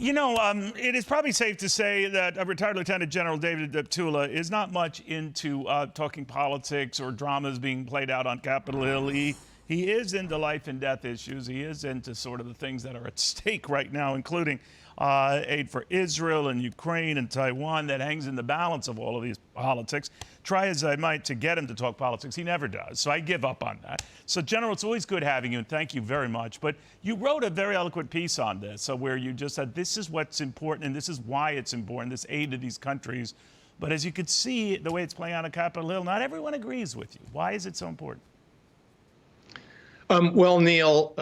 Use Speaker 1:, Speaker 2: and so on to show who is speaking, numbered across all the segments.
Speaker 1: It is probably safe to say that retired Lieutenant General David Deptula is not much into talking politics or dramas being played out on Capitol Hill. He is into life and death issues. He is into sort of the things that are at stake right now, including aid for Israel and Ukraine and Taiwan that hangs in the balance of all of these politics. Try as I might to get him to talk politics, he never does. So I give up on that. So, General, it's always good having you, and thank you very much. But you wrote a very eloquent piece on this, where you just said this is what's important and this is why it's important, this aid to these countries. But as you could see, the way it's playing out on Capitol Hill, not everyone agrees with you. Why is it so important?
Speaker 2: Well, Neil,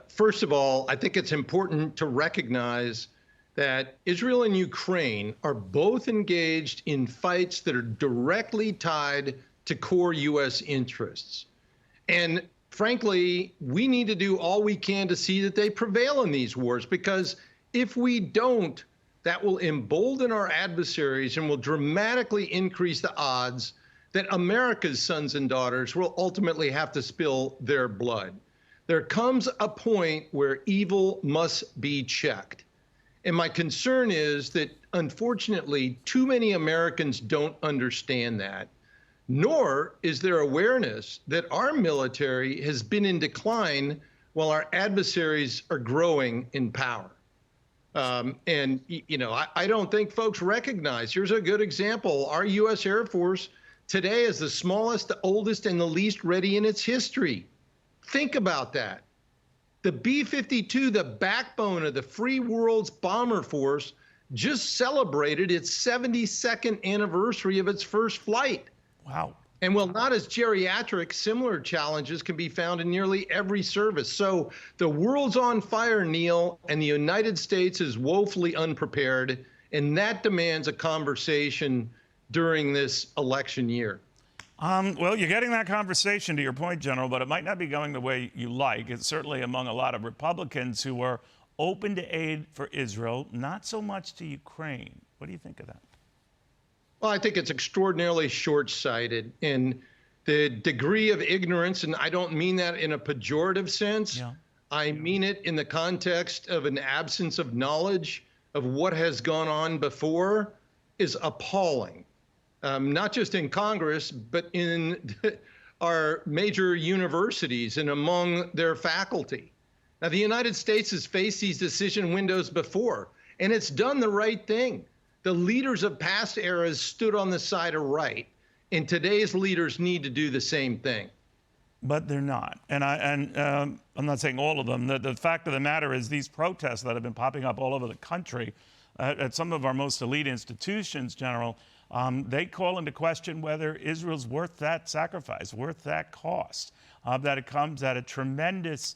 Speaker 2: first of all, I think it's important to recognize that Israel and Ukraine are both engaged in fights that are directly tied to core U.S. interests. And frankly, we need to do all we can to see that they prevail in these wars, because if we don't, that will embolden our adversaries and will dramatically increase the odds that America's sons and daughters will ultimately have to spill their blood. There comes a point where evil must be checked. And my concern is that, unfortunately, too many Americans don't understand that, nor is there awareness that our military has been in decline while our adversaries are growing in power. I don't think folks recognize. Here's a good example. Our U.S. Air Force today is the smallest, the oldest, and the least ready in its history. Think about that. The B-52, the backbone of the free world's bomber force, just celebrated its 72nd anniversary of its first flight.
Speaker 1: Wow.
Speaker 2: And while not as geriatric, similar challenges can be found in nearly every service. So the world's on fire, Neil, and the United States is woefully unprepared, and that demands a conversation during this election year.
Speaker 1: Well, you're getting that conversation, to your point, General, but it might not be going the way you like. It's certainly among a lot of Republicans who are open to aid for Israel, not so much to Ukraine. What do you think of that?
Speaker 2: Well, I think it's extraordinarily short-sighted in the degree of ignorance, and I don't mean that in a pejorative sense. Yeah. I mean it in the context of an absence of knowledge of what has gone on before is appalling. Not just in Congress, but in our major universities and among their faculty. Now, the United States has faced these decision windows before, and it's done the right thing. The leaders of past eras stood on the side of right, and today's leaders need to do the same thing.
Speaker 1: But they're not. And I'm not saying all of them. The fact of the matter is these protests that have been popping up all over the country at some of our most elite institutions, General, they call into question whether Israel's worth that sacrifice, worth that cost, that it comes at a tremendous,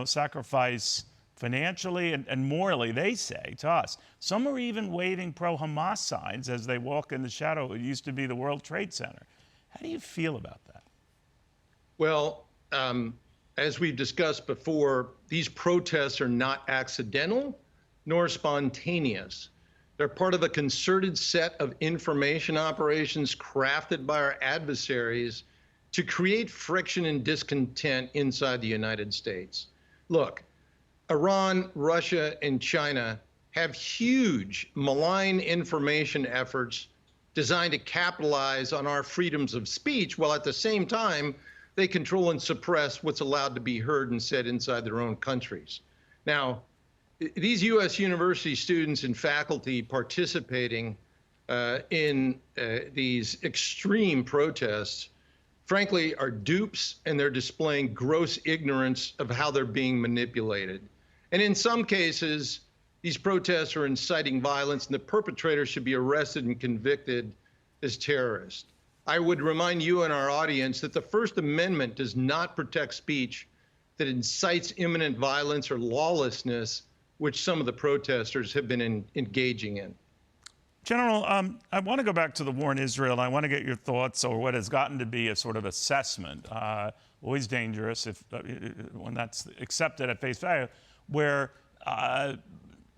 Speaker 1: sacrifice financially and morally, they say to us. Some are even waving pro-Hamas signs as they walk in the shadow. It used to be the World Trade Center. How do you feel about that?
Speaker 2: Well, as we've discussed before, these protests are not accidental nor spontaneous. They're part of a concerted set of information operations crafted by our adversaries to create friction and discontent inside the United States. Look, Iran, Russia, and China have huge malign information efforts designed to capitalize on our freedoms of speech, while at the same time, they control and suppress what's allowed to be heard and said inside their own countries. Now, these U.S. university students and faculty participating in these extreme protests, frankly, are dupes, and they're displaying gross ignorance of how they're being manipulated. And in some cases, these protests are inciting violence, and the perpetrators should be arrested and convicted as terrorists. I would remind you and our audience that the First Amendment does not protect speech that incites imminent violence or lawlessness, which some of the protesters have been engaging in.
Speaker 1: General, I want to go back to the war in Israel. I want to get your thoughts, or what has gotten to be a sort of assessment, always dangerous when that's accepted at face value, where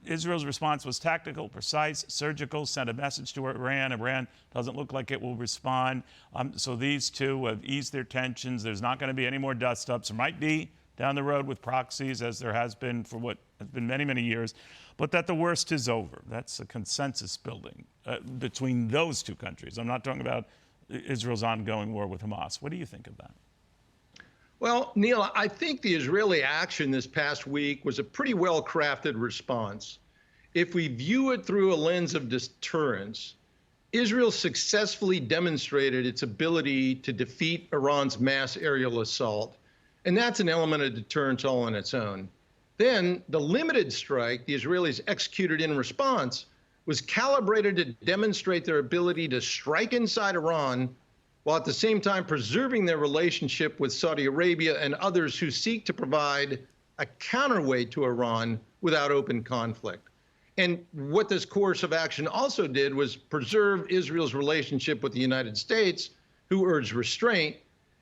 Speaker 1: Israel's response was tactical, precise, surgical, sent a message to Iran. Iran doesn't look like it will respond. So these two have eased their tensions. There's not going to be any more dust-ups. There might be down the road with proxies, as there has been for It's been many, many years, but that the worst is over. That's a consensus building between those two countries. I'm not talking about Israel's ongoing war with Hamas. What do you think of that?
Speaker 2: Well, Neil, I think the Israeli action this past week was a pretty well-crafted response. If we view it through a lens of deterrence, Israel successfully demonstrated its ability to defeat Iran's mass aerial assault, and that's an element of deterrence all on its own. Then the limited strike the Israelis executed in response was calibrated to demonstrate their ability to strike inside Iran while at the same time preserving their relationship with Saudi Arabia and others who seek to provide a counterweight to Iran without open conflict. And what this course of action also did was preserve Israel's relationship with the United States, who urged restraint,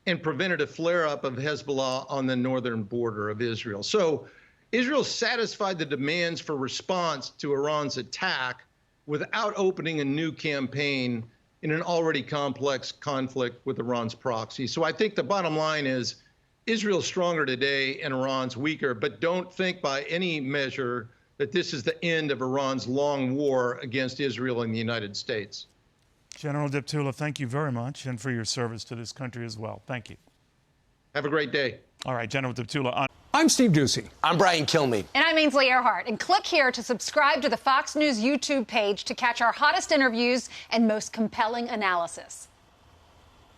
Speaker 2: and prevented a flare-up of Hezbollah on the northern border of Israel. So Israel satisfied the demands for response to Iran's attack without opening a new campaign in an already complex conflict with Iran's proxy. So I think the bottom line is Israel's stronger today and Iran's weaker, but don't think by any measure that this is the end of Iran's long war against Israel and the United States.
Speaker 1: General Deptula, thank you very much, and for your service to this country as well. Thank you.
Speaker 2: Have a great day.
Speaker 1: All right, General Deptula.
Speaker 3: I'm Steve Doocy.
Speaker 4: I'm Brian Kilmeade.
Speaker 5: And I'm Ainsley Earhart. And click here to subscribe to the Fox News YouTube page to catch our hottest interviews and most compelling analysis.